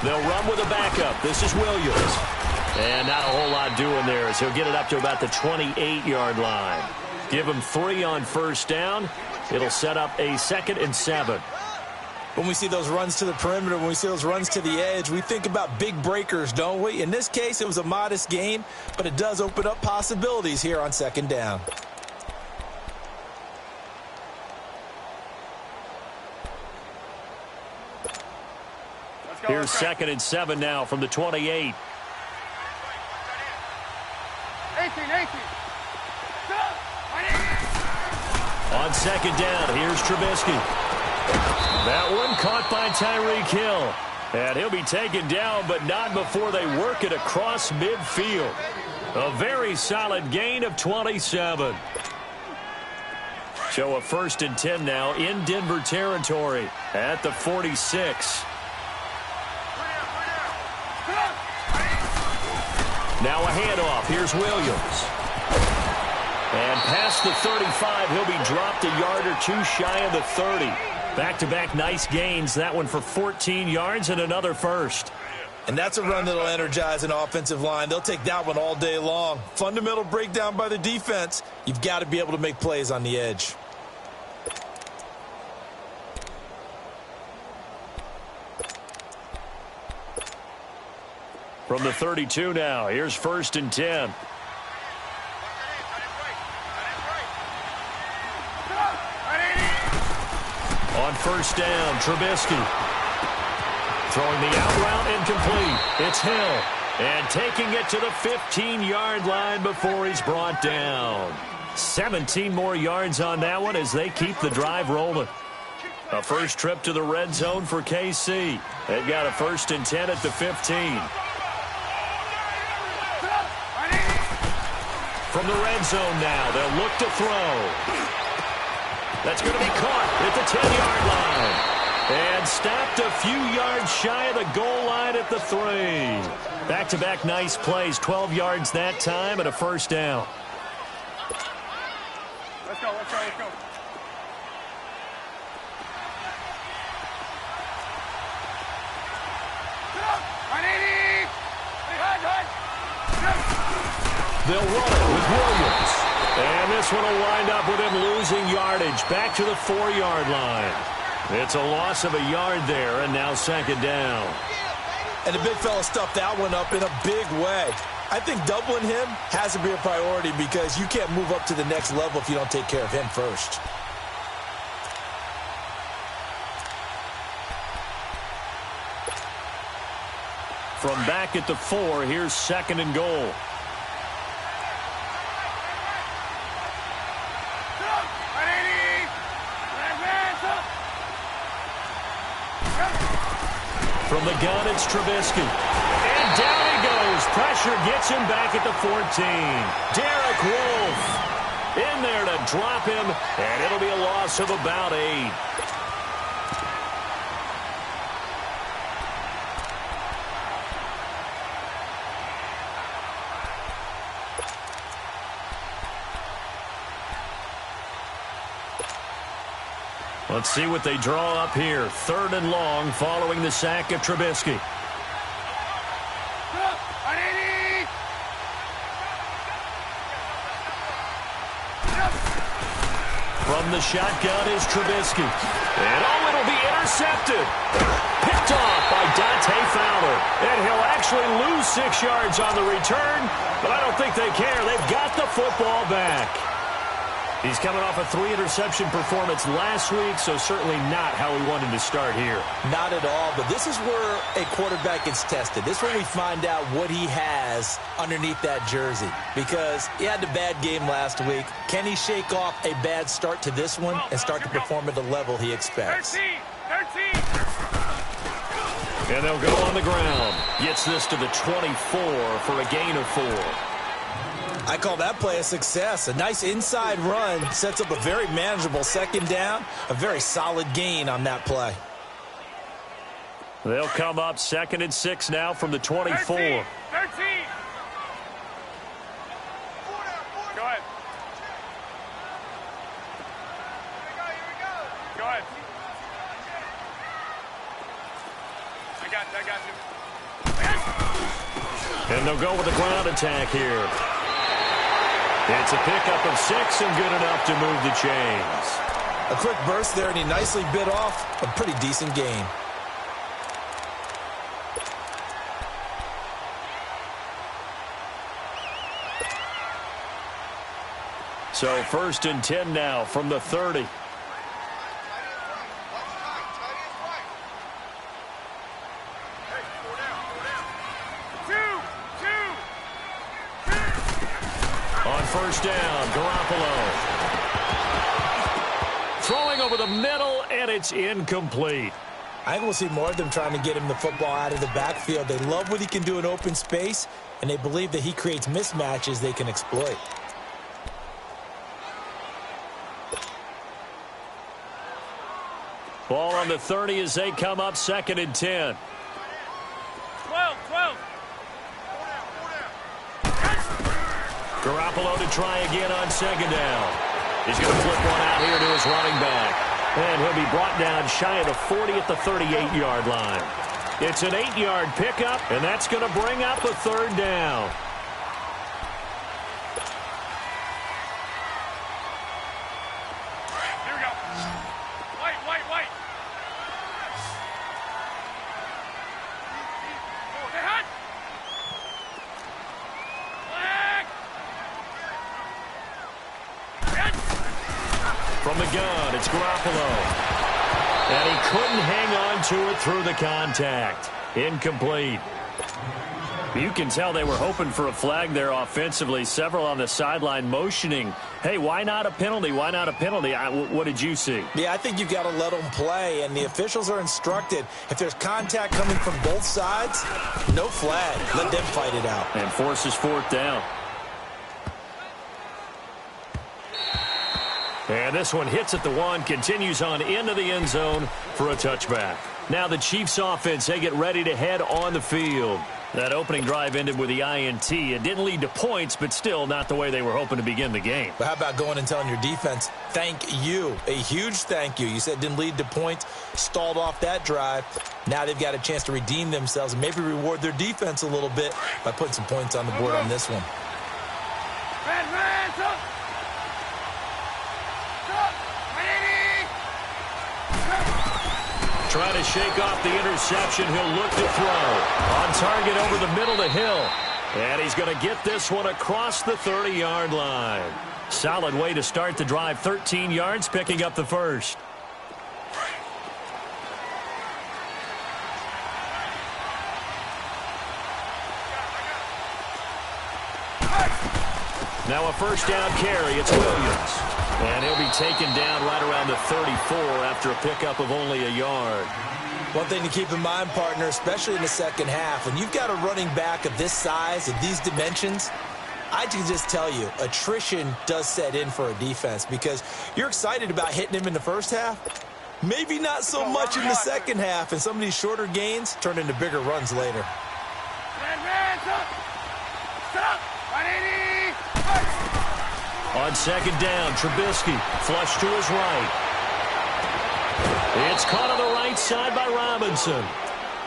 They'll run with a backup. This is Williams. And not a whole lot doing there as he'll get it up to about the 28-yard line. Give him 3 on first down. It'll set up a 2nd and 7. When we see those runs to the perimeter, when we see those runs to the edge, we think about big breakers, don't we? In this case, it was a modest gain, but it does open up possibilities here on 2nd down. Here's 2nd and 7 now from the 28. 18. On 2nd down, here's Trubisky. That one caught by Tyreek Hill. And he'll be taken down, but not before they work it across midfield. A very solid gain of 27. So a 1st and 10 now in Denver territory at the 46. Now a handoff. Here's Williams. And past the 35, he'll be dropped a yard or 2 shy of the 30. Back-to-back nice gains. That one for 14 yards and another first. And that's a run that'll energize an offensive line. They'll take that one all day long. Fundamental breakdown by the defense. You've got to be able to make plays on the edge. From the 32 now, here's 1st and 10. On first down, Trubisky. Throwing the out route incomplete. It's Hill. And taking it to the 15-yard line before he's brought down. 17 more yards on that one as they keep the drive rolling. A first trip to the red zone for KC. They've got a 1st and 10 at the 15. From the red zone now, they'll look to throw. That's going to be caught at the 10-yard line. And stopped a few yards shy of the goal line at the 3. Back-to-back nice plays, 12 yards that time and a first down. Let's go. They'll run it with Williams. And this one will wind up with him losing yardage back to the 4-yard line. It's a loss of a yard there, and now 2nd down. And the big fella stuffed that one up in a big way. I think doubling him has to be a priority because you can't move up to the next level if you don't take care of him first. From back at the 4, here's 2nd and goal. From the gun, it's Trubisky. And down he goes. Pressure gets him back at the 14. Derek Wolfe in there to drop him, and it'll be a loss of about 8. Let's see what they draw up here. 3rd and long following the sack of Trubisky. From the shotgun is Trubisky. And it'll be intercepted. Picked off by Dante Fowler. And he'll actually lose 6 yards on the return, but I don't think they care. They've got the football back. He's coming off a 3-interception performance last week, so certainly not how we wanted to start here. Not at all, but this is where a quarterback gets tested. This is where we find out what he has underneath that jersey, because he had a bad game last week. Can he shake off a bad start to this one and start to perform at the level he expects? 13. And they'll go on the ground. Gets this to the 24 for a gain of 4. I call that play a success. A nice inside run sets up a very manageable 2nd down. A very solid gain on that play. They'll come up 2nd and 6 now from the 24. 13. Go ahead. Go ahead. I got you. And they'll go with a ground attack here. It's a pickup of 6 and good enough to move the chains. A quick burst there, and he nicely bit off a pretty decent gain. So 1st and 10 now from the 30. On 1st down, Garoppolo. Throwing over the middle, and it's incomplete. I think we'll see more of them trying to get him the football out of the backfield. They love what he can do in open space, and they believe that he creates mismatches they can exploit. Ball on the 30 as they come up 2nd and 10. 12. Garoppolo to try again on 2nd down. He's going to flip one out here to his running back. And he'll be brought down shy of the 40 at the 38-yard line. It's an 8-yard pickup, and that's going to bring up a 3rd down. Here we go. White. Hey, hot. From the gun, it's Garoppolo. And he couldn't hang on to it through the contact. Incomplete. You can tell they were hoping for a flag there offensively. Several on the sideline motioning, hey, why not a penalty? Why not a penalty? What did you see? Yeah, I think you've got to let them play, and the officials are instructed. If there's contact coming from both sides, no flag. Let them fight it out. And forces 4th down. And this one hits at the 1, continues on into the end zone for a touchback. Now the Chiefs offense, they get ready to head on the field. That opening drive ended with the INT. It didn't lead to points, but still not the way they were hoping to begin the game. But how about going and telling your defense, thank you, a huge thank you. You said it didn't lead to points, stalled off that drive. Now they've got a chance to redeem themselves and maybe reward their defense a little bit by putting some points on the board on this one. Trying to shake off the interception. He'll look to throw. On target over the middle to Hill. And he's going to get this one across the 30-yard line. Solid way to start the drive. 13 yards, picking up the 1st. Now a 1st down carry. It's Williams. And he'll be taken down right around the 34 after a pickup of only a yard. One thing to keep in mind, partner, especially in the second half, when you've got a running back of this size, of these dimensions, I can just tell you, attrition does set in for a defense because you're excited about hitting him in the first half. Maybe not so much in the second half, and some of these shorter gains turn into bigger runs later. On 2nd down, Trubisky, flush to his right. It's caught on the right side by Robinson.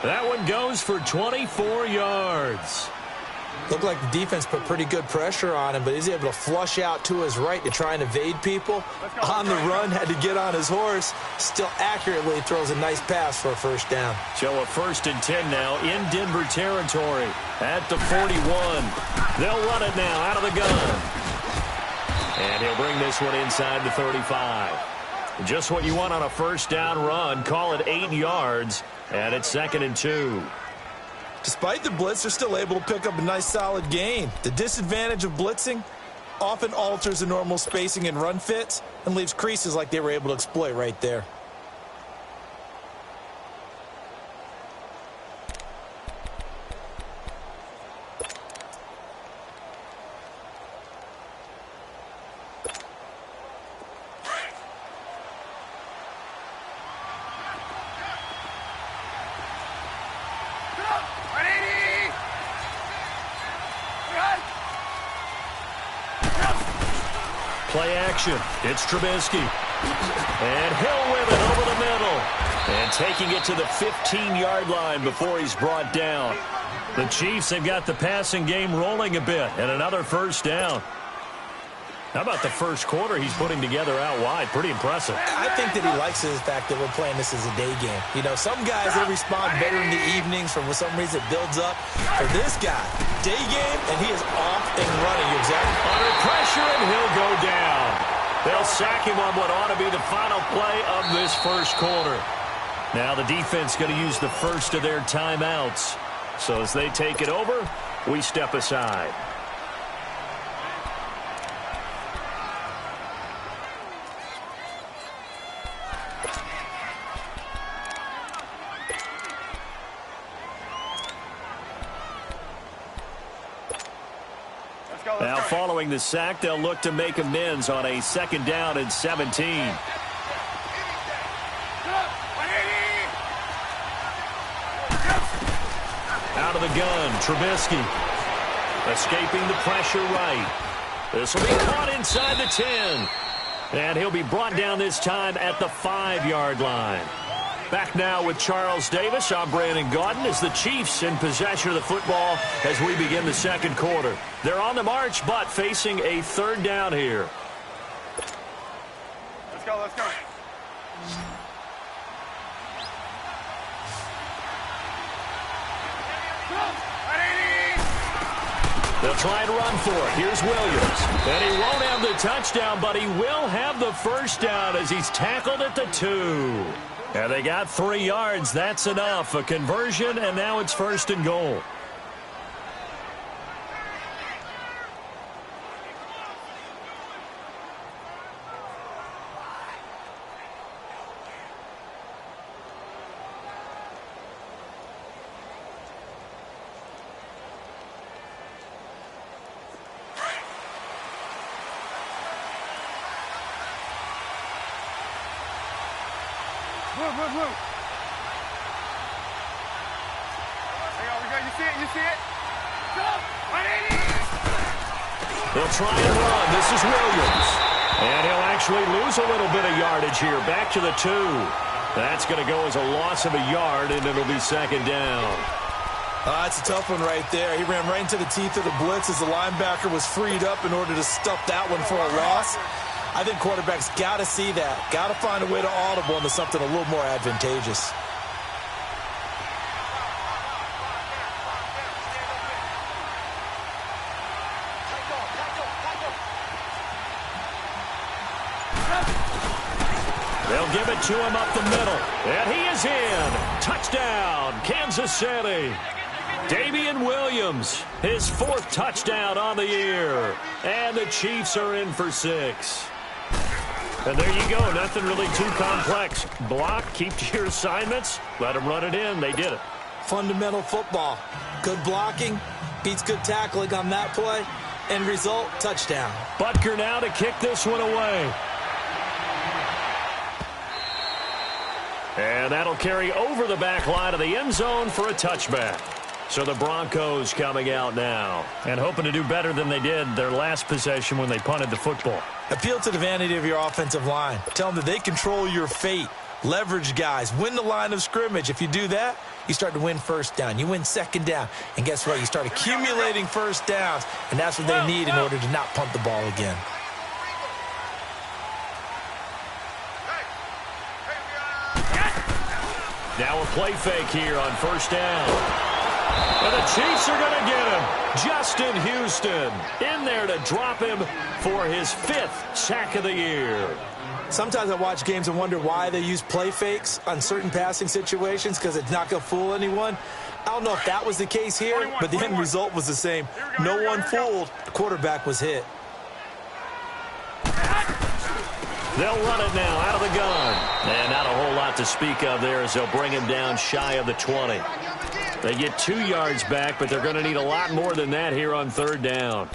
That one goes for 24 yards. Looked like the defense put pretty good pressure on him, but he's able to flush out to his right to try and evade people. On the run, had to get on his horse. Still accurately throws a nice pass for a 1st down. So a 1st and 10 now in Denver territory at the 41. They'll run it now out of the gun. And he'll bring this one inside the 35. Just what you want on a 1st down run. Call it 8 yards, and it's 2nd and 2. Despite the blitz, they're still able to pick up a nice solid gain. The disadvantage of blitzing often alters the normal spacing and run fits and leaves creases like they were able to exploit right there. Play action. It's Trubisky. And Hill with it over the middle. And taking it to the 15-yard line before he's brought down. The Chiefs have got the passing game rolling a bit, and another first down. How about the first quarter he's putting together out wide? Pretty impressive. I think that he likes the fact that we're playing this as a day game. You know, some guys, they respond better in the evenings. For some reason, it builds up. For this guy, day game, and he is off and running. You're exactly under pressure, and he'll go down. They'll sack him on what ought to be the final play of this first quarter. Now the defense going to use the first of their timeouts. So as they take it over, we step aside. Now, following the sack, they'll look to make amends on a second down and 17. Out of the gun, Trubisky. Escaping the pressure right. This will be caught inside the 10. And he'll be brought down this time at the 5-yard line. Back now with Charles Davis. I'm Brandon Gaudin as the Chiefs in possession of the football as we begin the second quarter. They're on the march, but facing a third down here. Let's go, let's go. They'll try and run for it. Here's Williams. And he won't have the touchdown, but he will have the first down as he's tackled at the 2. And they got 3 yards. That's enough. A conversion, and now it's first and goal. Move. Hang on, we got you see it, They'll try and run. This is Williams. And he'll actually lose a little bit of yardage here. Back to the 2. That's going to go as a loss of a yard, and it'll be second down. That's a tough one right there. He ran right into the teeth of the blitz as the linebacker was freed up in order to stuff that one for a loss. I think quarterbacks got to see that. Got to find a way to audible into something a little more advantageous. They'll give it to him up the middle. And he is in. Touchdown, Kansas City. Damian Williams, his 4th touchdown on the year. And the Chiefs are in for 6. And there you go. Nothing really too complex. Block, keep to your assignments, let them run it in. They did it. Fundamental football. Good blocking, beats good tackling on that play. End result, touchdown. Butker now to kick this one away. And that'll carry over the back line of the end zone for a touchback. So the Broncos coming out now and hoping to do better than they did their last possession when they punted the football. Appeal to the vanity of your offensive line. Tell them that they control your fate. Leverage guys. Win the line of scrimmage. If you do that, you start to win first down. You win second down. And guess what? You start accumulating first downs. And that's what they need in order to not punt the ball again. Now a play fake here on first down. And the Chiefs are going to get him. Justin Houston in there to drop him for his 5th sack of the year. Sometimes I watch games and wonder why they use play fakes on certain passing situations because it's not going to fool anyone. I don't know if that was the case here, but the end result was the same. No one fooled. The quarterback was hit. They'll run it now out of the gun. And not a whole lot to speak of there as they'll bring him down shy of the 20. They get 2 yards back, but they're going to need a lot more than that here on third down.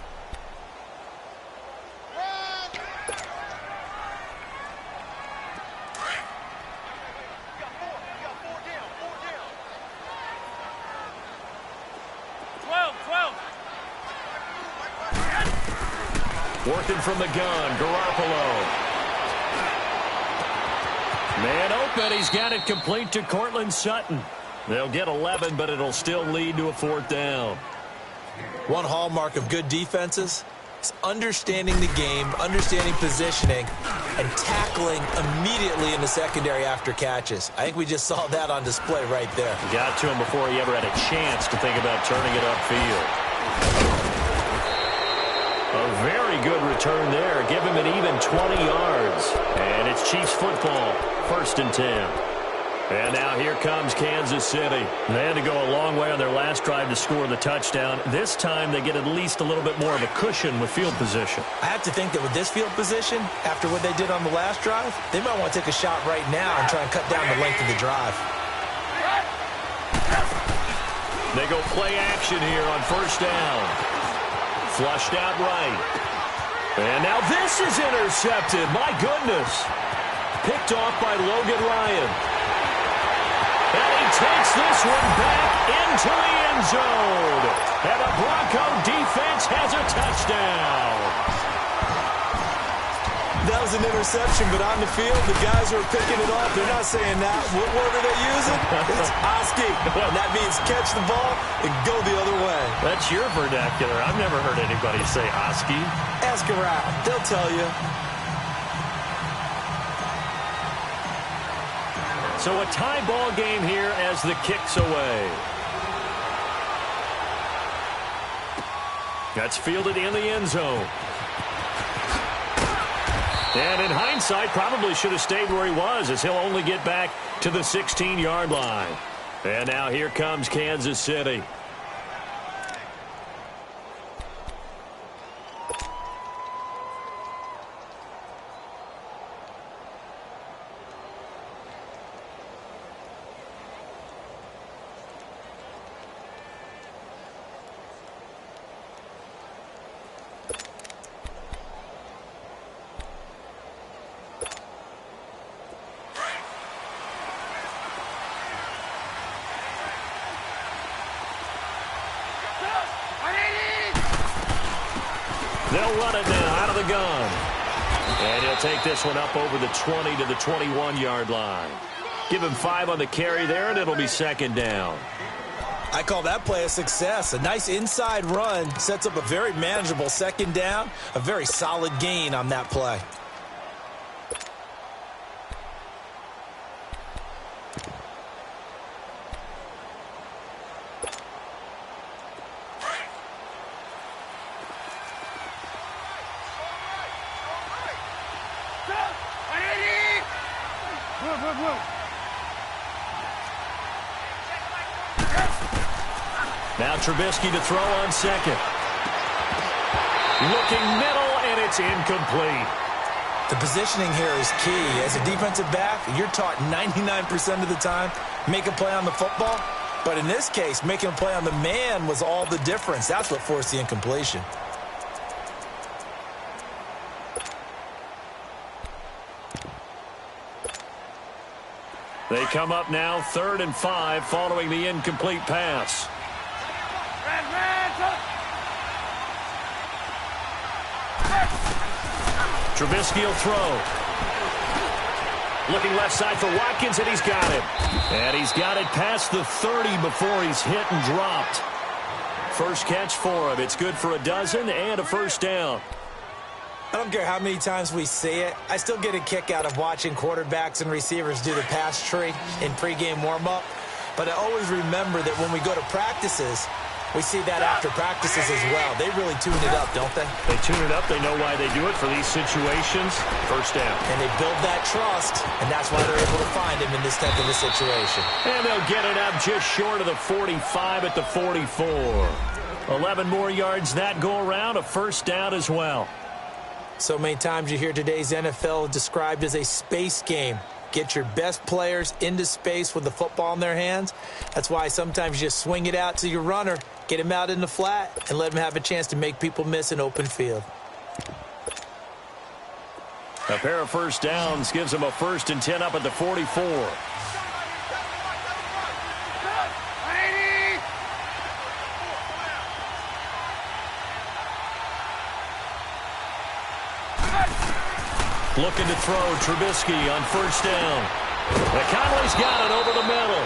Working from the gun, Garoppolo. Man open, he's got it complete to Cortland Sutton. They'll get 11, but it'll still lead to a 4th down. One hallmark of good defenses is understanding the game, understanding positioning, and tackling immediately in the secondary after catches. I think we just saw that on display right there. Got to him before he ever had a chance to think about turning it upfield. A very good return there. Give him an even 20 yards. And it's Chiefs football, 1st and 10. And now here comes Kansas City. They had to go a long way on their last drive to score the touchdown. This time they get at least a little bit more of a cushion with field position. I have to think that with this field position, after what they did on the last drive, they might want to take a shot right now and try and cut down the length of the drive. They go play action here on 1st down. Flushed out right. And now this is intercepted. My goodness. Picked off by Logan Ryan. And he takes this one back into the end zone. And the Bronco defense has a touchdown. That was an interception, but on the field, the guys who are picking it off, they're not saying that. What word are they using? It's Oski. And that means catch the ball and go the other way. That's your vernacular. I've never heard anybody say Oski. Ask around. They'll tell you. So a tie ball game here as the kick's away. That's fielded in the end zone. And in hindsight, probably should have stayed where he was, as he'll only get back to the 16-yard line. And now here comes Kansas City. They'll run it now out of the gun. And he'll take this one up over the 20 to the 21-yard line. Give him 5 on the carry there, and it'll be 2nd down. I call that play a success. A nice inside run sets up a very manageable 2nd down. A very solid gain on that play. Now Trubisky to throw on 2nd. Looking middle, and it's incomplete. The positioning here is key. As a defensive back, you're taught 99% of the time, make a play on the football. But in this case, making a play on the man was all the difference. That's what forced the incompletion. They come up now 3rd and 5 following the incomplete pass. Trubisky will throw. Looking left side for Watkins, and he's got it. And he's got it past the 30 before he's hit and dropped. First catch for him. It's good for a dozen and a 1st down. I don't care how many times we see it. I still get a kick out of watching quarterbacks and receivers do the pass tree in pregame warm-up. But I always remember that when we go to practices, we see that after practices as well. They really tune it up, don't they? They tune it up. They know why they do it for these situations. 1st down. And they build that trust, and that's why they're able to find him in this type of a situation. And they'll get it up just short of the 45 at the 44. 11 more yards that go around, a 1st down as well. So many times you hear today's NFL described as a space game. Get your best players into space with the football in their hands. That's why sometimes you just swing it out to your runner, get him out in the flat, and let him have a chance to make people miss an open field. A pair of 1st downs gives him a 1st and 10 up at the 44. Looking to throw Trubisky on 1st down. McConnelly's got it over the middle.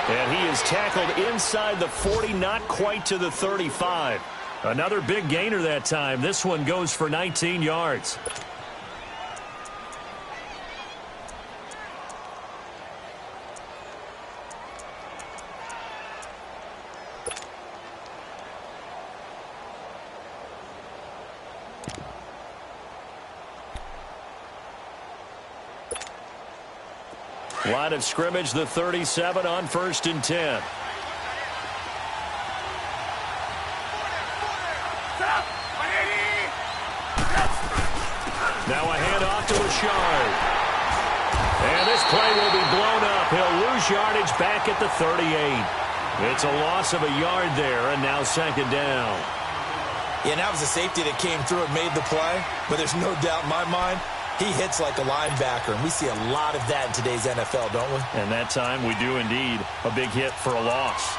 And he is tackled inside the 40, not quite to the 35. Another big gainer that time. This one goes for 19 yards. Line of scrimmage, the 37 on 1st and 10. Now a handoff to Richard. And this play will be blown up. He'll lose yardage back at the 38. It's a loss of a yard there, and now 2nd down. Yeah, that was a safety that came through and made the play, but there's no doubt in my mind he hits like a linebacker, and we see a lot of that in today's NFL, don't we? And that time we do indeed. A big hit for a loss.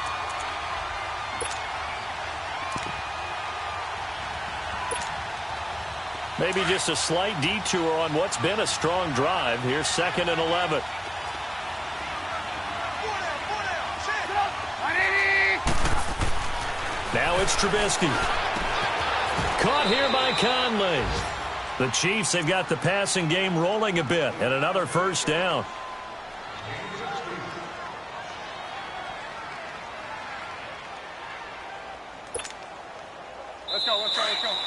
Maybe just a slight detour on what's been a strong drive. Here's 2nd and 11. Now it's Trubisky. Caught here by Conley. The Chiefs have got the passing game rolling a bit, and another 1st down. Let's go, let's go, let's go.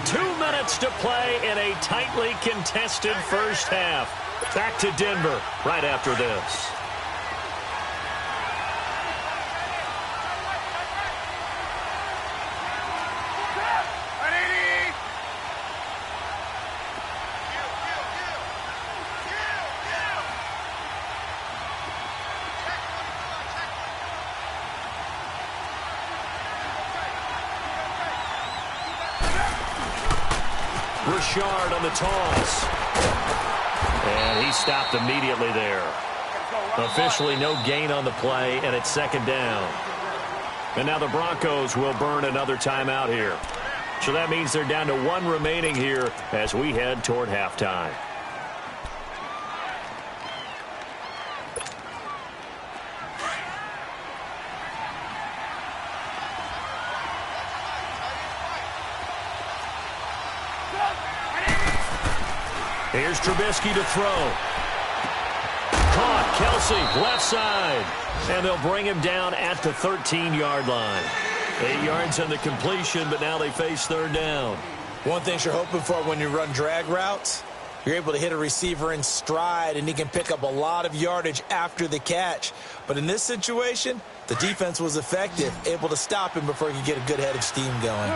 2 minutes to play in a tightly contested first half. Back to Denver right after this. Richard on the toss. And he stopped immediately there. Officially no gain on the play, and it's 2nd down. And now the Broncos will burn another timeout here. So that means they're down to 1 remaining here as we head toward halftime. Here's Trubisky to throw. Caught. Kelsey, left side. And they'll bring him down at the 13-yard line. 8 yards on the completion, but now they face 3rd down. One thing you're hoping for when you run drag routes, you're able to hit a receiver in stride, and he can pick up a lot of yardage after the catch. But in this situation, the defense was effective, able to stop him before he could get a good head of steam going.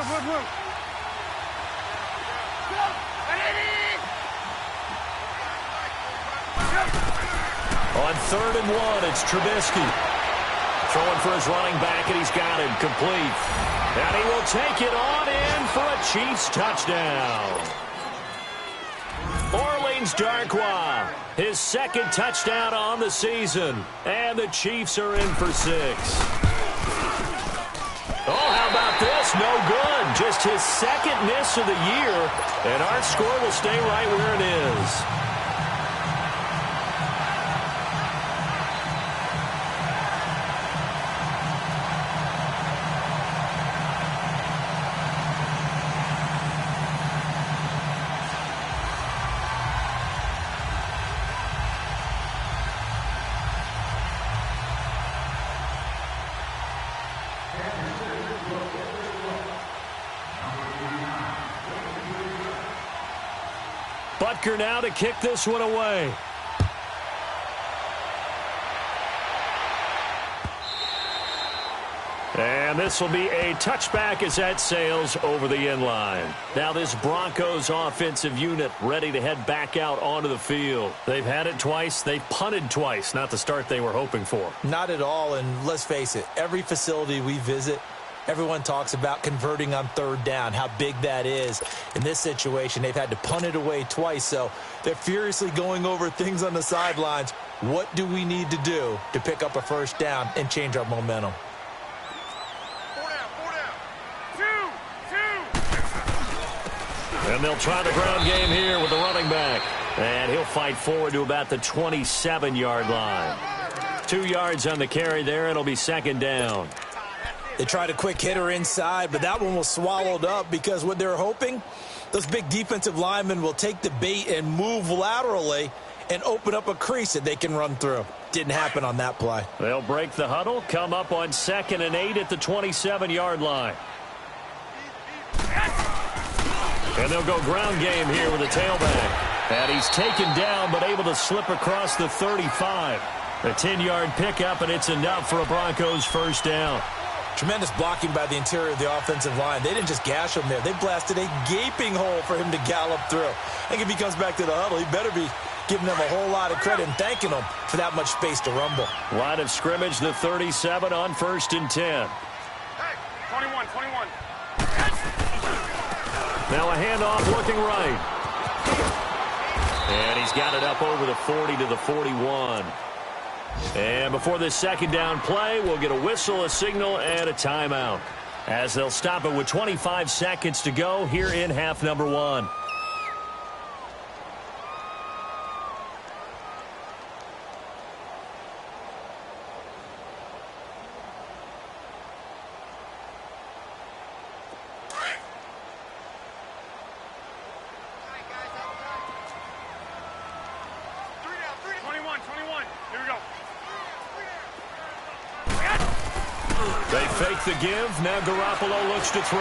On 3rd and 1, it's Trubisky. Throwing for his running back, and he's got him complete. And he will take it on in for a Chiefs touchdown. Orleans Darkwa, his 2nd touchdown on the season. And the Chiefs are in for 6. Oh, how about this? No good. Just his 2nd miss of the year. And our score will stay right where it is. Butker now to kick this one away. And this will be a touchback as that sails over the end line. Now this Broncos offensive unit ready to head back out onto the field. They've had it twice. They've punted twice. Not the start they were hoping for. Not at all, and let's face it, every facility we visit, everyone talks about converting on 3rd down, how big that is. In this situation, they've had to punt it away twice, so they're furiously going over things on the sidelines. What do we need to do to pick up a 1st down and change our momentum? And they'll try the ground game here with the running back. And he'll fight forward to about the 27-yard line. 2 yards on the carry there. It'll be second down. They tried a quick hitter inside, but that one was swallowed up because what they're hoping, those big defensive linemen will take the bait and move laterally and open up a crease that they can run through. Didn't happen on that play. They'll break the huddle, come up on 2nd and 8 at the 27-yard line. And they'll go ground game here with a tailback. And he's taken down but able to slip across the 35. A 10-yard pickup, and it's enough for a Broncos first down. Tremendous blocking by the interior of the offensive line. They didn't just gash him there. They blasted a gaping hole for him to gallop through. I think if he comes back to the huddle, he better be giving them a whole lot of credit and thanking them for that much space to rumble. Line of scrimmage, the 37 on 1st and 10. Hey, 21. Now a handoff looking right. And he's got it up over the 40 to the 41. And before this second down play, we'll get a whistle, a signal, and a timeout, as they'll stop it with 25 seconds to go here in half number 1. Fake the give. Now Garoppolo looks to throw.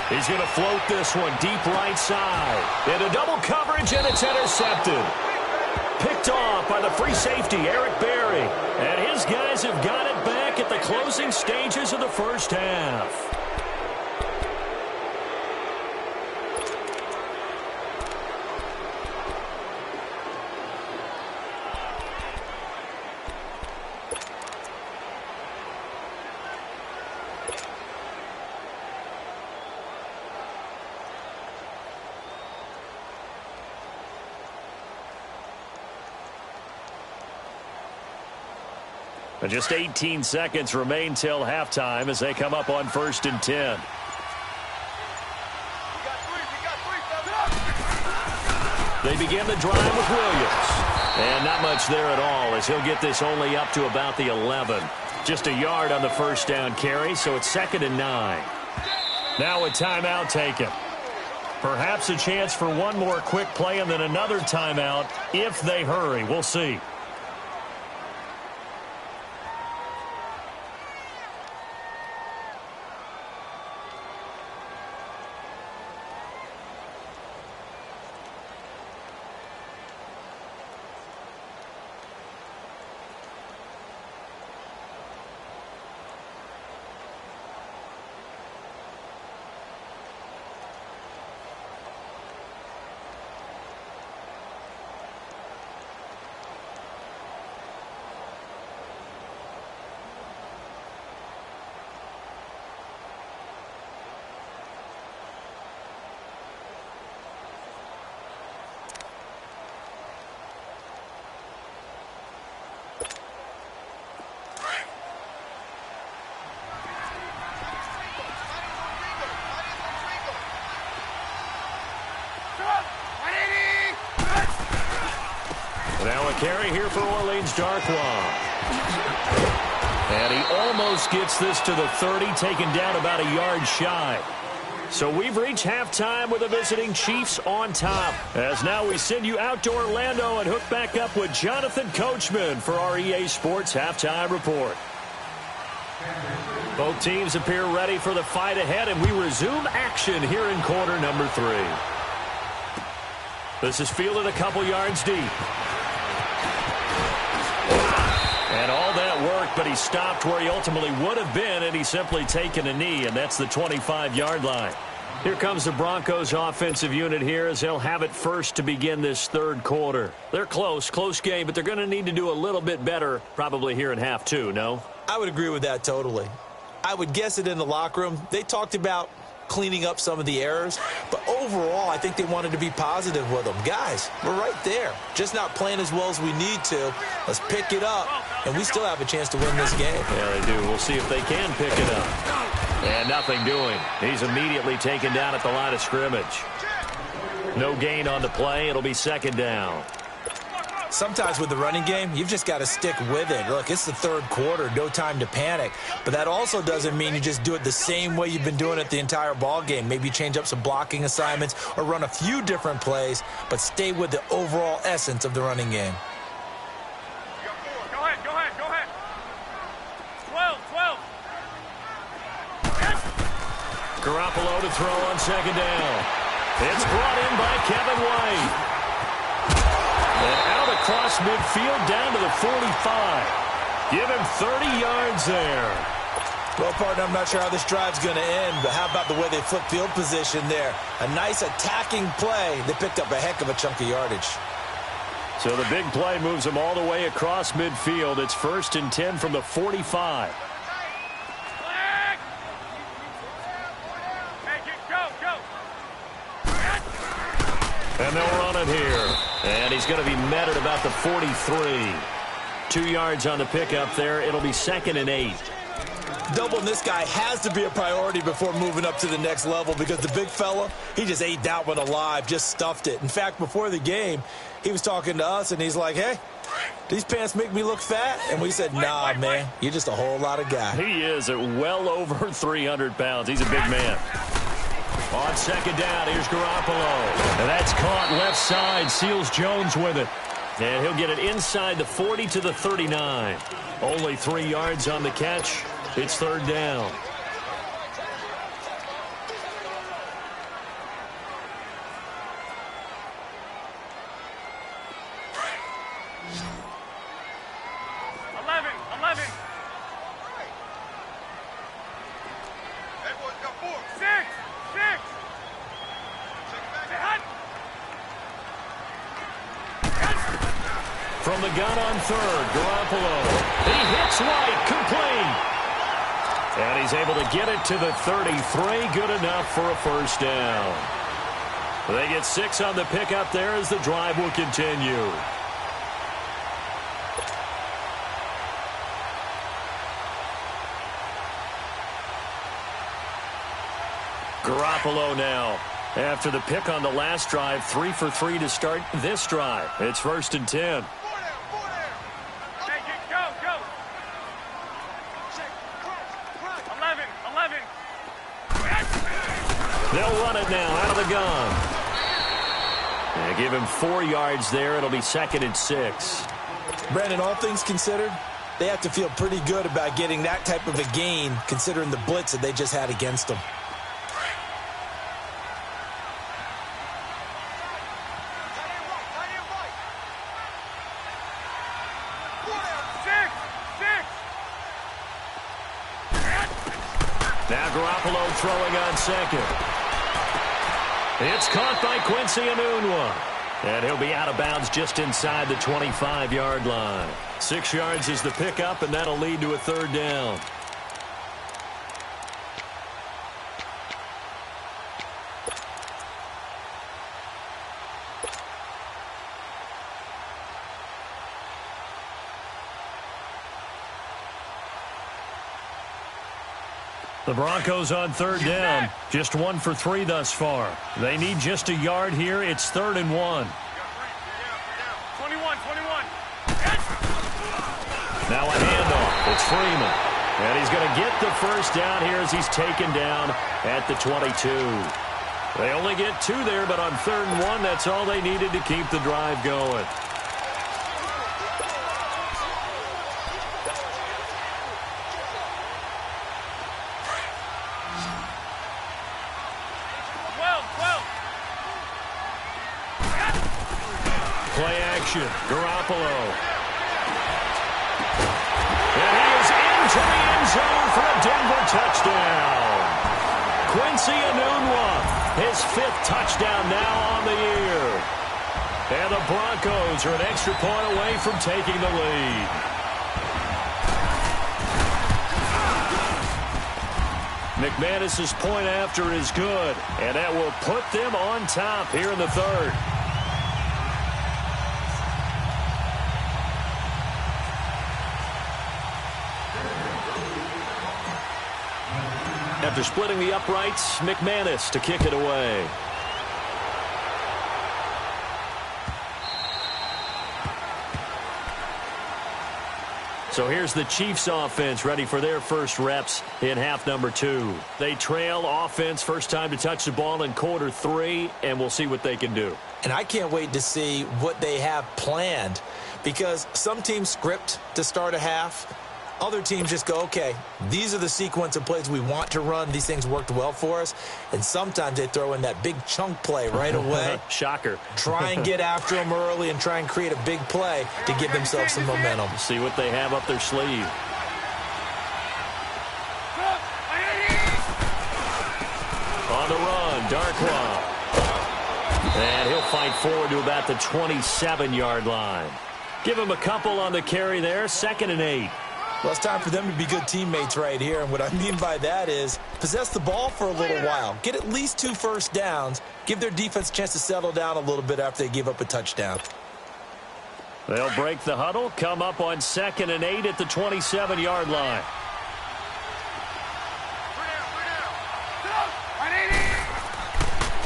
He's going to float this one deep right side. Into double coverage, and it's intercepted. Picked off by the free safety, Eric Berry. And his guys have got it back at the closing stages of the first half. And just 18 seconds remain till halftime as they come up on 1st and 10. They begin the drive with Williams. And not much there at all, as he'll get this only up to about the 11. Just a yard on the first down carry, so it's 2nd and 9. Now a timeout taken. Perhaps a chance for one more quick play and then another timeout if they hurry. We'll see. Now a carry here for Orleans Darkwa. And he almost gets this to the 30, taken down about a yard shy. So we've reached halftime with the visiting Chiefs on top. As now we send you out to Orlando and hook back up with Jonathan Coachman for our EA Sports Halftime Report. Both teams appear ready for the fight ahead, and we resume action here in quarter number 3. This is fielded a couple yards deep. And all that work, but he stopped where he ultimately would have been, and he's simply taken a knee, and that's the 25-yard line. Here comes the Broncos offensive unit here as they'll have it first to begin this third quarter. They're close game, but they're going to need to do a little bit better probably here in half 2, no? I would agree with that totally. I would guess it in the locker room. They talked about cleaning up some of the errors, but overall I think they wanted to be positive with them. Guys, we're right there, just not playing as well as we need to. Let's pick it up, and we still have a chance to win this game. Yeah, they do. We'll see if they can pick it up. And nothing doing. He's immediately taken down at the line of scrimmage. No gain on the play. It'll be second down. Sometimes with the running game, you've just got to stick with it. Look, it's the third quarter, no time to panic. But that also doesn't mean you just do it the same way you've been doing it the entire ball game. Maybe change up some blocking assignments or run a few different plays, but stay with the overall essence of the running game. Go ahead, go ahead, go ahead. 12. Garoppolo to throw on second down. It's brought in by Kevin White. And out across midfield down to the 45. Give him 30 yards there. Well, partner, I'm not sure how this drive's going to end, but how about the way they flip field position there? A nice attacking play. They picked up a heck of a chunk of yardage. So the big play moves them all the way across midfield. It's 1st and 10 from the 45. And they'll run it here. And he's going to be met at about the 43. 2 yards on the pickup there. It'll be 2nd and 8. Doubling this guy has to be a priority before moving up to the next level because the big fella, he just ate that one alive, just stuffed it. In fact, before the game, he was talking to us, and he's like, hey, these pants make me look fat? And we said, nah, man, you're just a whole lot of guy. He is at well over 300 pounds. He's a big man. On second down, here's Garoppolo. And that's caught left side. Seals Jones with it. And he'll get it inside the 40 to the 39. Only 3 yards on the catch. It's 3rd down. From the gun on 3rd, Garoppolo. He hits White, complete. And he's able to get it to the 33, good enough for a 1st down. They get 6 on the pickup there as the drive will continue. Garoppolo now. After the pick on the last drive, 3 for 3 to start this drive. It's 1st and 10. They'll run it now out of the gun. They give him 4 yards there. It'll be 2nd and 6. Brandon, all things considered, they have to feel pretty good about getting that type of a gain considering the blitz that they just had against them. Now Garoppolo throwing on second. It's caught by Quincy Enunwa. And he'll be out of bounds just inside the 25-yard line. 6 yards is the pickup, and that'll lead to a 3rd down. The Broncos on 3rd down. Just 1 for 3 thus far. They need just a yard here. It's 3rd and 1. 21. Now a handoff. It's Freeman. And he's going to get the 1st down here as he's taken down at the 22. They only get 2 there, but on 3rd and 1, that's all they needed to keep the drive going. Play action. Garoppolo. And he is into the end zone for a Denver touchdown. Quincy Enunwa, his 5th touchdown now on the year. And the Broncos are an extra point away from taking the lead. McManus's point after is good, and that will put them on top here in the 3rd. After splitting the uprights, McManus to kick it away. So here's the Chiefs offense ready for their first reps in half number 2. They trail offense first time to touch the ball in quarter 3, and we'll see what they can do. And I can't wait to see what they have planned, because some teams script to start a half. Other teams just go, okay, these are the sequence of plays we want to run. These things worked well for us. And sometimes they throw in that big chunk play right away. Shocker. Try and get after them early and try and create a big play to give themselves some momentum. See what they have up their sleeve. On the run, Darkwa. And he'll fight forward to about the 27-yard line. Give him a couple on the carry there, 2nd and 8. Well, it's time for them to be good teammates right here. And what I mean by that is possess the ball for a little while. Get at least 2 first downs. Give their defense a chance to settle down a little bit after they give up a touchdown. They'll break the huddle, come up on 2nd and 8 at the 27-yard line.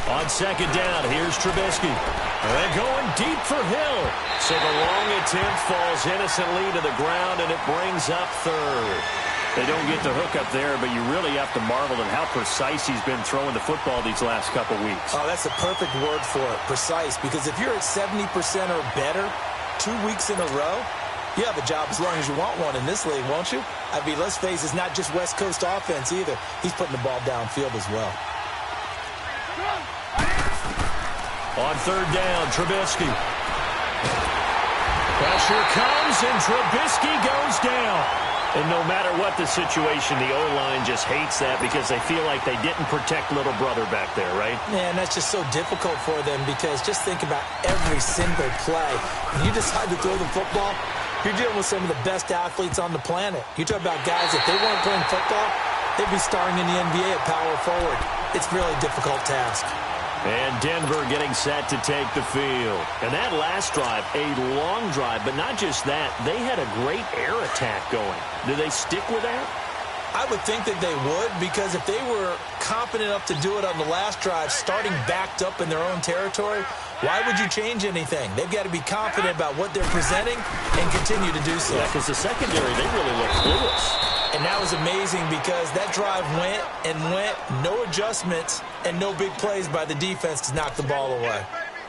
On 2nd down, here's Trubisky. And going deep for Hill. So the long attempt falls innocently to the ground, and it brings up 3rd. They don't get the hook up there, but you really have to marvel at how precise he's been throwing the football these last couple weeks. Oh, that's the perfect word for it, precise. Because if you're at 70% or better 2 weeks in a row, you have a job as long as you want one in this league, won't you? I mean, let's face it, it's not just West Coast offense either. He's putting the ball downfield as well. On 3rd down, Trubisky. Pressure comes, and Trubisky goes down. And no matter what the situation, the O-line just hates that because they feel like they didn't protect little brother back there, right? Man, that's just so difficult for them because just think about every single play. When you decide to throw the football, you're dealing with some of the best athletes on the planet. You talk about guys, if they weren't playing football, they'd be starring in the NBA at power forward. It's a really difficult task. And Denver getting set to take the field. And that last drive, a long drive, but not just that. They had a great air attack going. Do they stick with that? I would think that they would, because if they were confident enough to do it on the last drive, starting backed up in their own territory, why would you change anything? They've got to be confident about what they're presenting and continue to do so. Yeah, because the secondary, they really look clueless. And that was amazing because that drive went and went, no adjustments, and no big plays by the defense to knock the ball away.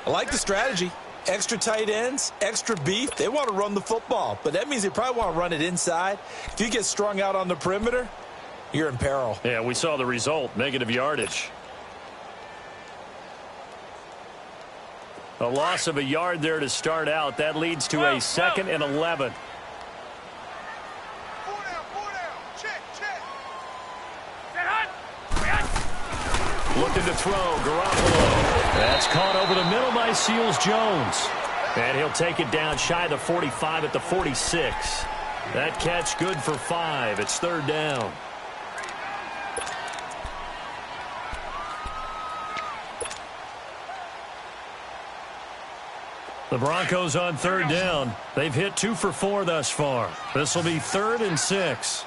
I like the strategy. Extra tight ends, extra beef. They want to run the football, but that means they probably want to run it inside. If you get strung out on the perimeter, you're in peril. Yeah, we saw the result, negative yardage. A loss of a yard there to start out. That leads to a 2nd and 11. Looking to throw, Garoppolo. That's caught over the middle by Seals-Jones. And he'll take it down shy of the 45 at the 46. That catch good for 5. It's 3rd down. The Broncos on 3rd down. They've hit 2 for 4 thus far. This will be 3rd and 6.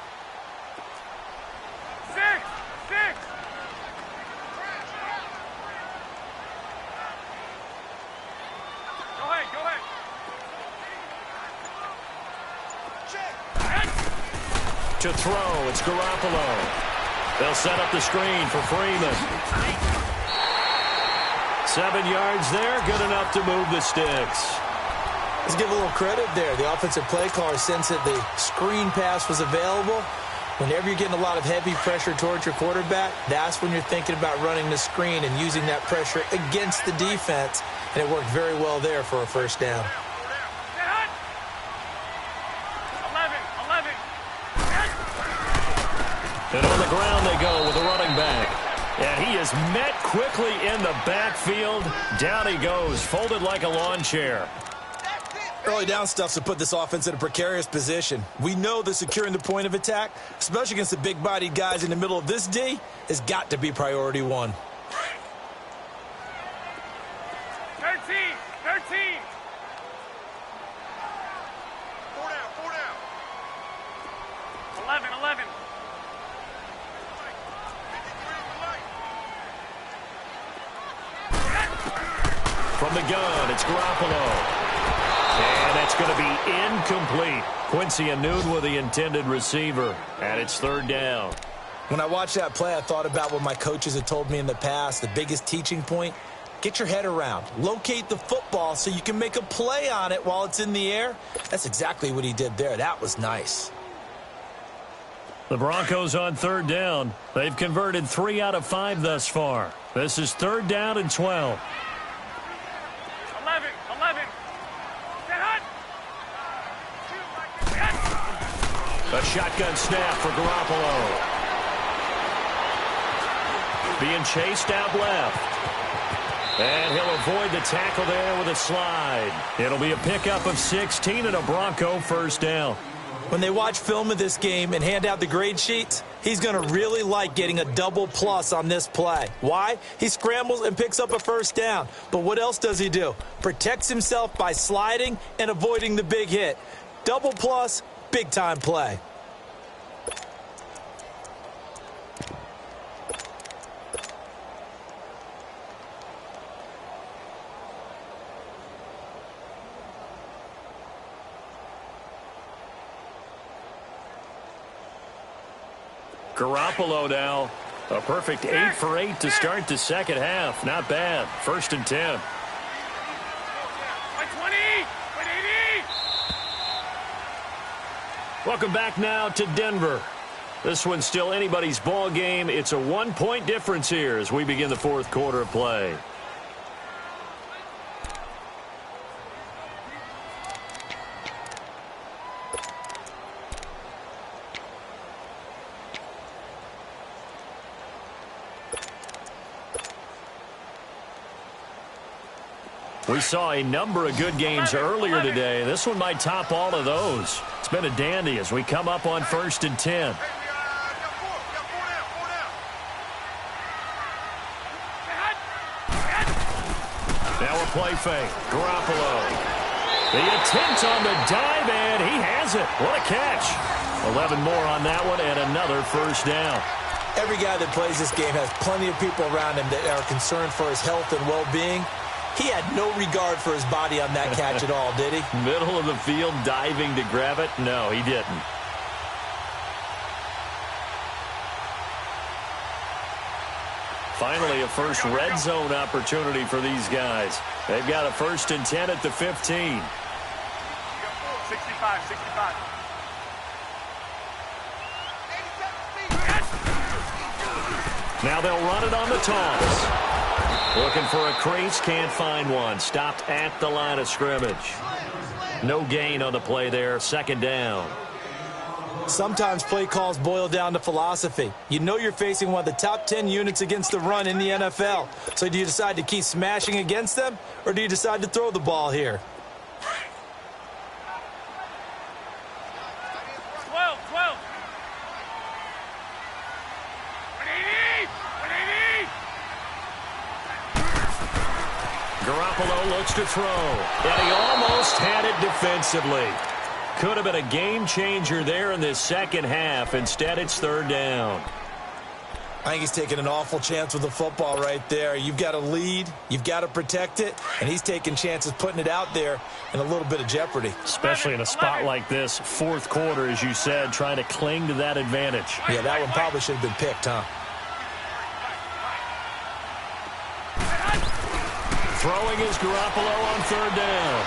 To throw, it's Garoppolo. They'll set up the screen for Freeman. 7 yards there, good enough to move the sticks. Let's give a little credit there. The offensive play caller sensed that the screen pass was available. Whenever you're getting a lot of heavy pressure towards your quarterback, that's when you're thinking about running the screen and using that pressure against the defense. And it worked very well there for a first down. And on the ground they go with a running back. And he is met quickly in the backfield. Down he goes, folded like a lawn chair. Early down stuff to put this offense in a precarious position. We know that securing the point of attack, especially against the big-bodied guys in the middle of this D, has got to be priority 1. 13. 4 down. 11. From the gun, it's Garoppolo. And that's going to be incomplete. Quincy and Noon with the intended receiver, and it's third down. When I watched that play, I thought about what my coaches had told me in the past. The biggest teaching point, get your head around. Locate the football so you can make a play on it while it's in the air. That's exactly what he did there. That was nice. The Broncos on third down. They've converted 3 out of 5 thus far. This is third down and 12. 11. Get hot. A shotgun snap for Garoppolo. Being chased out left. And he'll avoid the tackle there with a slide. It'll be a pickup of 16 and a Bronco first down. When they watch film of this game and hand out the grade sheets, he's going to really like getting a double plus on this play. Why? He scrambles and picks up a first down. But what else does he do? Protects himself by sliding and avoiding the big hit. Double plus, big-time play. Garoppolo now. A perfect 8 for 8 to start the second half. Not bad. First and 10. By 20. By 80. Welcome back now to Denver. This one's still anybody's ball game. It's a 1-point difference here as we begin the fourth quarter of play. We saw a number of good games earlier today. This one might top all of those. It's been a dandy as we come up on first and 10. Now a play fake. Garoppolo. The attempt on the dive, and he has it. What a catch. 11 more on that one, and another first down. Every guy that plays this game has plenty of people around him that are concerned for his health and well-being. He had no regard for his body on that catch at all, did he? Middle of the field, diving to grab it? No, he didn't. Finally, a first red zone opportunity for these guys. They've got a first and 10 at the 15. 65. Now they'll run it on the toss. Looking for a crease, can't find one. Stopped at the line of scrimmage. No gain on the play there, second down. Sometimes play calls boil down to philosophy. You know you're facing one of the top 10 units against the run in the NFL. So do you decide to keep smashing against them, or do you decide to throw the ball here? 12. Garoppolo looks to throw, and he almost had it defensively. Could have been a game changer there in this second half. Instead, it's third down. I think he's taking an awful chance with the football right there. You've got to lead, you've got to protect it, and he's taking chances putting it out there in a little bit of jeopardy. Especially in a spot like this, fourth quarter, as you said, trying to cling to that advantage. Yeah, that one probably should have been picked, huh? Throwing is Garoppolo on third down.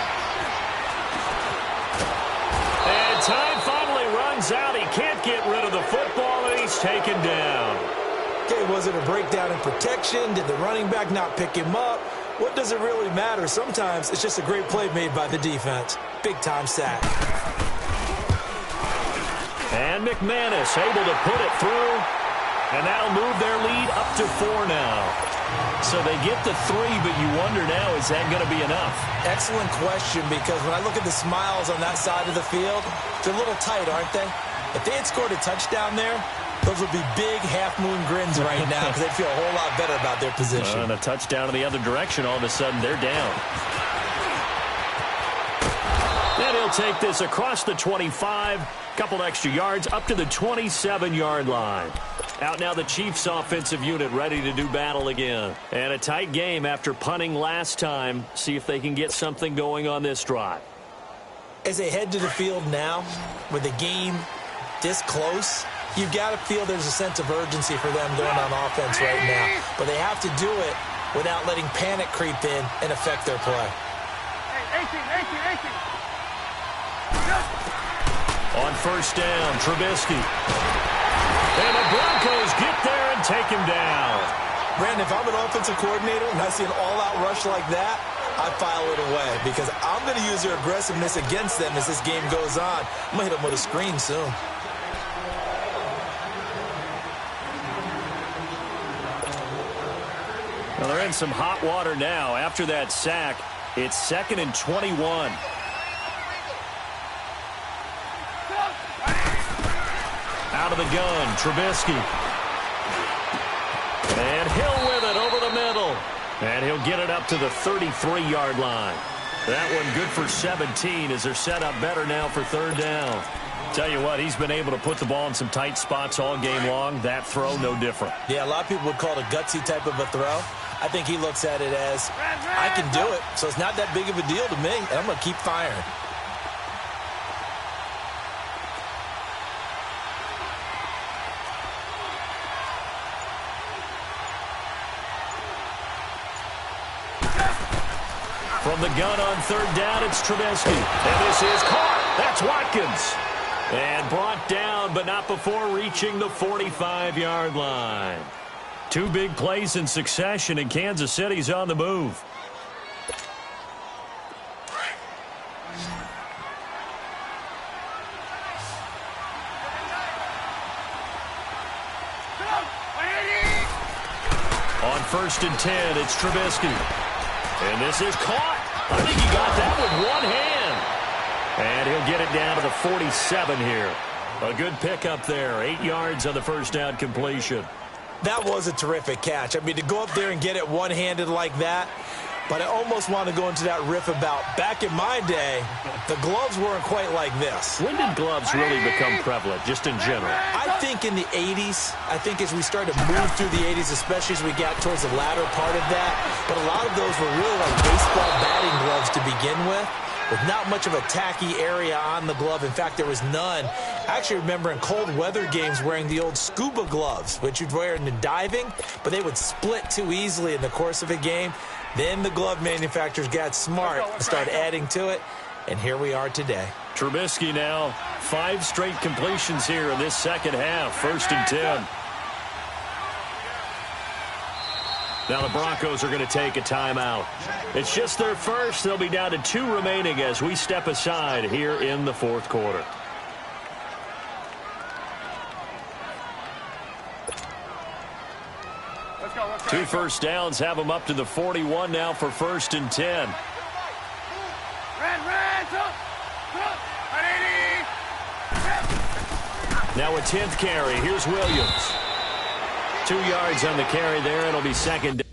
And time finally runs out. He can't get rid of the football, and he's taken down. Okay, was it a breakdown in protection? Did the running back not pick him up? What does it really matter? Sometimes it's just a great play made by the defense. Big-time sack. And McManus able to put it through, and that'll move their lead up to 4 now. So they get the 3, but you wonder now, is that going to be enough? Excellent question, because when I look at the smiles on that side of the field, they're a little tight, aren't they? If they had scored a touchdown there, those would be big half-moon grins right now because they'd feel a whole lot better about their position. And a touchdown in the other direction, all of a sudden they're down. And he'll take this across the 25, couple extra yards, up to the 27-yard line. Out now the Chiefs offensive unit ready to do battle again. And a tight game after punting last time. See if they can get something going on this drive. As they head to the field now, with the game this close, you've got to feel there's a sense of urgency for them going on offense right now. But they have to do it without letting panic creep in and affect their play. On first down, Trubisky. And the Broncos get there and take him down. Brandon, if I'm an offensive coordinator and I see an all-out rush like that, I file it away because I'm going to use their aggressiveness against them as this game goes on. I'm going to hit them with a screen soon. Well, they're in some hot water now. After that sack, it's 2nd and 21. Out of the gun, Trubisky. And Hill with it over the middle. And he'll get it up to the 33-yard line. That one good for 17 as they're set up better now for third down. Tell you what, he's been able to put the ball in some tight spots all game long. That throw, no different. Yeah, a lot of people would call it a gutsy type of a throw. I think he looks at it as, I can do it, so it's not that big of a deal to me, and I'm going to keep firing. From the gun on third down, it's Trubisky. And this is caught. That's Watkins. And brought down, but not before reaching the 45-yard line. Two big plays in succession, and Kansas City's on the move. On first and 10, it's Trubisky. And this is caught. I think he got that with one hand. And he'll get it down to the 47 here. A good pickup there. 8 yards on the first down completion. That was a terrific catch. I mean, to go up there and get it one-handed like that, but I almost want to go into that riff about back in my day, the gloves weren't quite like this. When did gloves really become prevalent, just in general? I think in the 80s. I think as we started to move through the 80s, especially as we got towards the latter part of that. But a lot of those were really like baseball batting gloves to begin with not much of a tacky area on the glove. In fact, there was none. I actually remember in cold weather games wearing the old scuba gloves, which you'd wear in the diving, but they would split too easily in the course of a game. Then the glove manufacturers got smart and started adding to it, and here we are today. Trubisky now, 5 straight completions here in this second half, 1st and 10. Now the Broncos are going to take a timeout. It's just their first. They'll be down to 2 remaining as we step aside here in the 4th quarter. Let's go. 2 first downs have them up to the 41 now for 1st and 10. Now a 10th carry. Here's Williams. 2 yards on the carry there. It'll be second.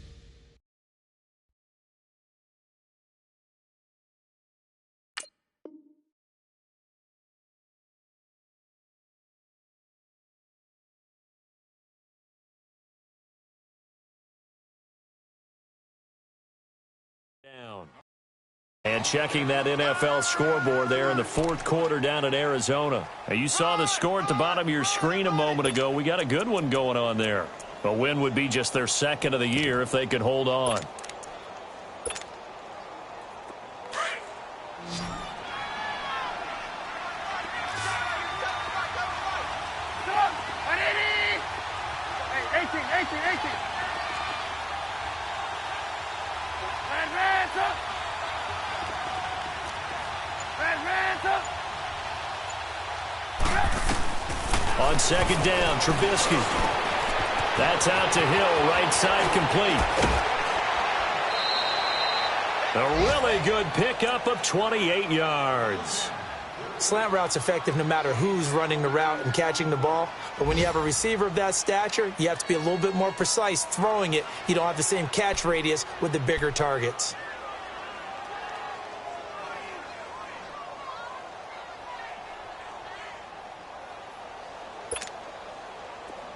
Down. And checking that NFL scoreboard there in the 4th quarter down in Arizona. Now you saw the score at the bottom of your screen a moment ago. We got a good one going on there. A win would be just their 2nd of the year if they could hold on. On second down, Trubisky. That's out to Hill, right side complete. A really good pickup of 28 yards. Slant route's effective no matter who's running the route and catching the ball. But when you have a receiver of that stature, you have to be a little bit more precise throwing it. You don't have the same catch radius with the bigger targets.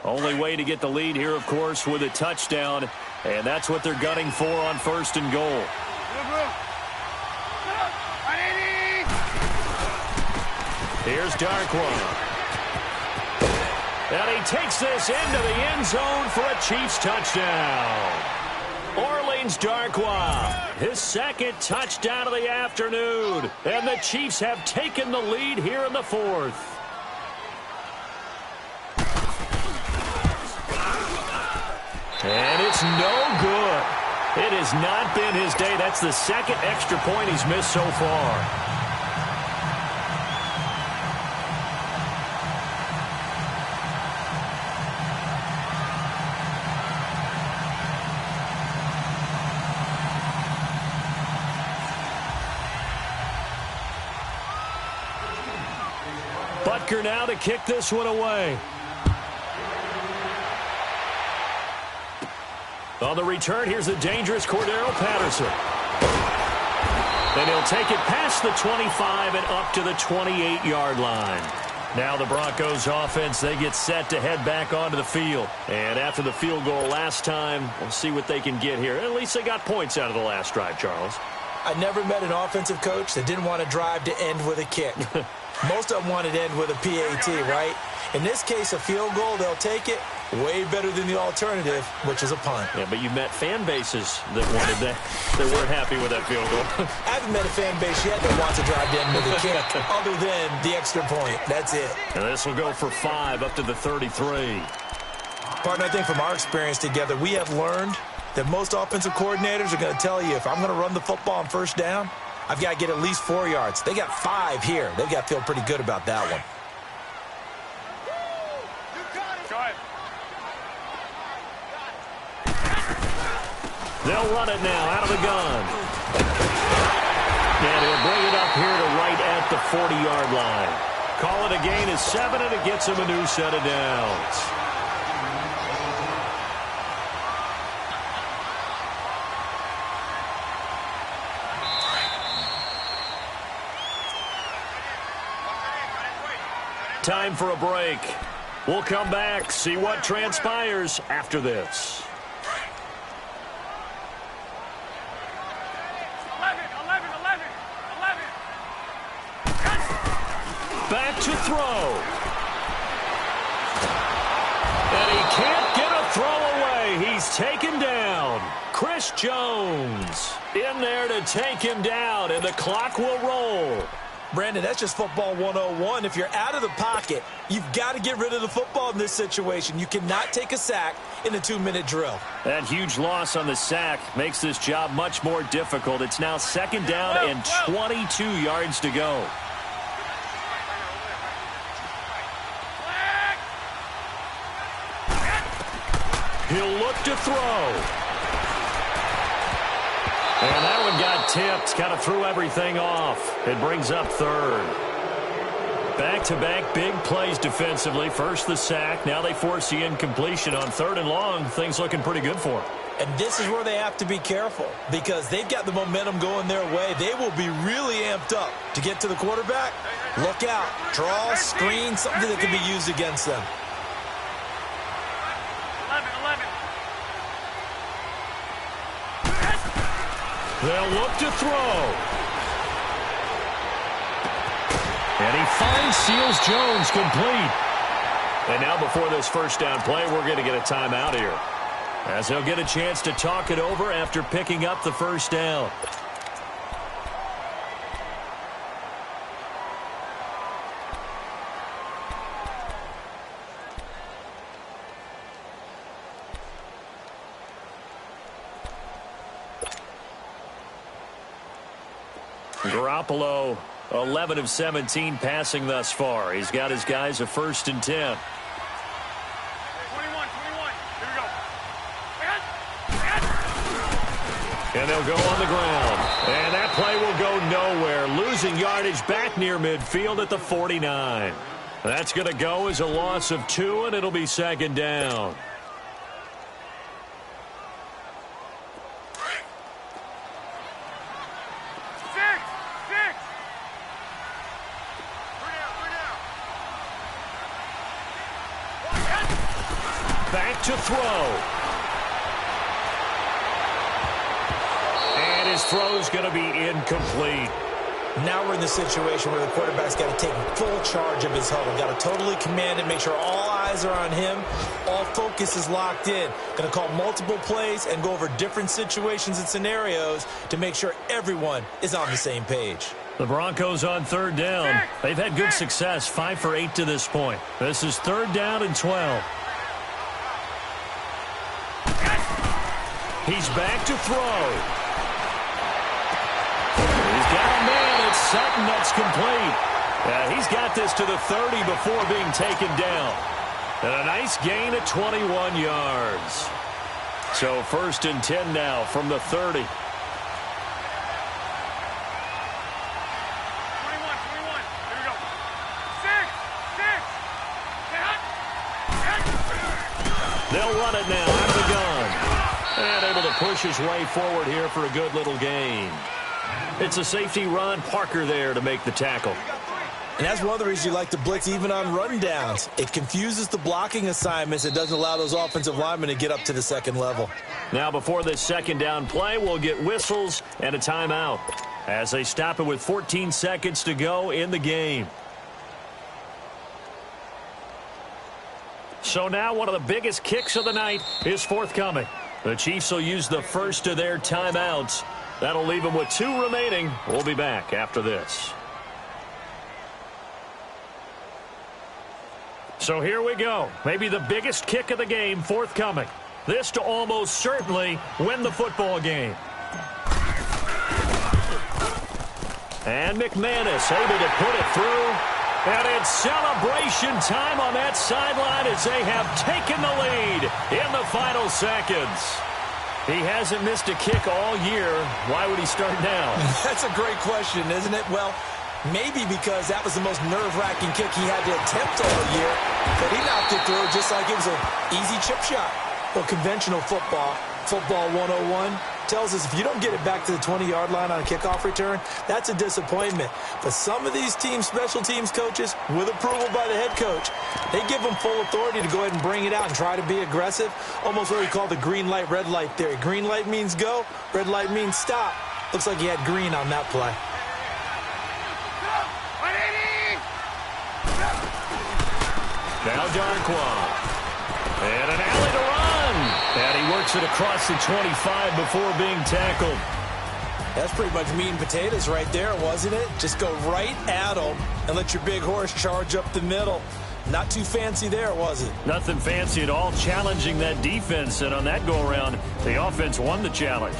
Only way to get the lead here, of course, with a touchdown. And that's what they're gunning for on 1st and goal. Here's Darkwa. And he takes this into the end zone for a Chiefs touchdown. Orleans Darkwa, his second touchdown of the afternoon. And the Chiefs have taken the lead here in the fourth. And it's no good. It has not been his day. That's the second extra point he's missed so far. Butker now to kick this one away. On the return, here's the dangerous Cordero Patterson. And he'll take it past the 25 and up to the 28-yard line. Now the Broncos offense, they get set to head back onto the field. And after the field goal last time, we'll see what they can get here. At least they got points out of the last drive, Charles. I never met an offensive coach that didn't want to drive to end with a kick. Most of them wanted to end with a PAT, right? In this case, a field goal, they'll take it. Way better than the alternative, which is a punt. Yeah, but you met fan bases that wanted that, that weren't happy with that field goal. I haven't met a fan base yet that wants to drive to end with a kick, other than the extra point. That's it. And this will go for 5 up to the 33. Partner, I think from our experience together, we have learned that most offensive coordinators are going to tell you, if I'm going to run the football on first down, I've got to get at least 4 yards. They got 5 here. They've got to feel pretty good about that one. They'll run it now out of the gun. And he'll bring it up here to right at the 40-yard line. Call it a gain of 7, and it gets him a new set of downs. Time for a break. We'll come back, see what transpires after this. 11. Back to throw. And he can't get a throw away. He's taken down. Chris Jones in there to take him down, and the clock will roll. Brandon, that's just football 101. If you're out of the pocket, you've got to get rid of the football in this situation. You cannot take a sack in a 2-minute drill. That huge loss on the sack makes this job much more difficult. It's now second down and 22 yards to go. He'll look to throw. And that one got tipped, kind of threw everything off. It brings up third. Back-to-back big plays defensively. First the sack, now they force the incompletion on 3rd and long. Things looking pretty good for them. And this is where they have to be careful because they've got the momentum going their way. They will be really amped up to get to the quarterback. Look out. Draw, screen, something that can be used against them. 11. They'll look to throw. And he finds Seals Jones complete. And now before this first down play, we're going to get a timeout here, as they'll get a chance to talk it over after picking up the first down. Garoppolo, 11 of 17 passing thus far. He's got his guys a 1st and 10. 21. Here we go. And they'll go on the ground. And that play will go nowhere. Losing yardage back near midfield at the 49. That's going to go as a loss of 2, and it'll be second down. Back to throw. And his throw's going to be incomplete. Now we're in the situation where the quarterback's got to take full charge of his huddle. Got to totally command it, make sure all eyes are on him. All focus is locked in. Going to call multiple plays and go over different situations and scenarios to make sure everyone is on the same page. The Broncos on third down. They've had good success, 5 for 8 to this point. This is third down and 12. He's back to throw. He's got a man. It's Sutton. That's complete. He's got this to the 30 before being taken down. And a nice gain at 21 yards. So first and 10 now from the 30. 21, 21. Here we go. 6. They'll run it now out of the gun. And able to push his way forward here for a good little gain. It's a safety run. Parker there to make the tackle. And that's one of the reasons you like to blitz even on rundowns. It confuses the blocking assignments. It doesn't allow those offensive linemen to get up to the second level. Now before this second down play, we'll get whistles and a timeout as they stop it with 14 seconds to go in the game. So now one of the biggest kicks of the night is forthcoming. The Chiefs will use the first of their timeouts. That'll leave them with 2 remaining. We'll be back after this. So here we go. Maybe the biggest kick of the game forthcoming. This to almost certainly win the football game. And McManus able to put it through. And it's celebration time on that sideline as they have taken the lead in the final seconds. He hasn't missed a kick all year. Why would he start now? That's a great question, isn't it? Well, maybe because that was the most nerve-wracking kick he had to attempt all year. But he knocked it through just like it was an easy chip shot. Well, conventional football 101, tells us if you don't get it back to the 20-yard line on a kickoff return, that's a disappointment. But some of these teams, special teams coaches, with approval by the head coach, they give them full authority to go ahead and bring it out and try to be aggressive. Almost what we call the green light, red light theory. Green light means go, red light means stop. Looks like he had green on that play. Now Darquan. And an alley to run. And he works it across the 25 before being tackled. That's pretty much meat and potatoes right there, wasn't it? Just go right at him and let your big horse charge up the middle. Not too fancy there, was it? Nothing fancy at all, challenging that defense. And on that go-around, the offense won the challenge.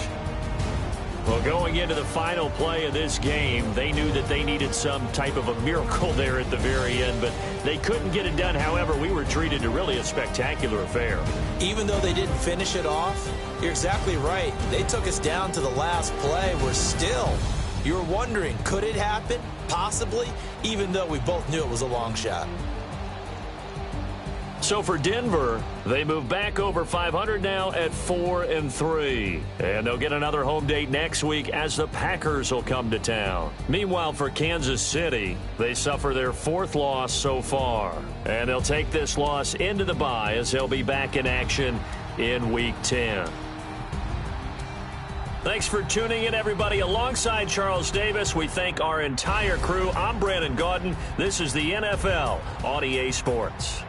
Well, going into the final play of this game, they knew that they needed some type of a miracle there at the very end, but they couldn't get it done. However, we were treated to really a spectacular affair. Even though they didn't finish it off, you're exactly right. They took us down to the last play. We're still, you were wondering, could it happen? Possibly, even though we both knew it was a long shot. So for Denver, they move back over 500 now at 4-3. And they'll get another home date next week as the Packers will come to town. Meanwhile, for Kansas City, they suffer their 4th loss so far. And they'll take this loss into the bye as they'll be back in action in Week 10. Thanks for tuning in, everybody. Alongside Charles Davis, we thank our entire crew. I'm Brandon Gaudin. This is the NFL on EA Sports.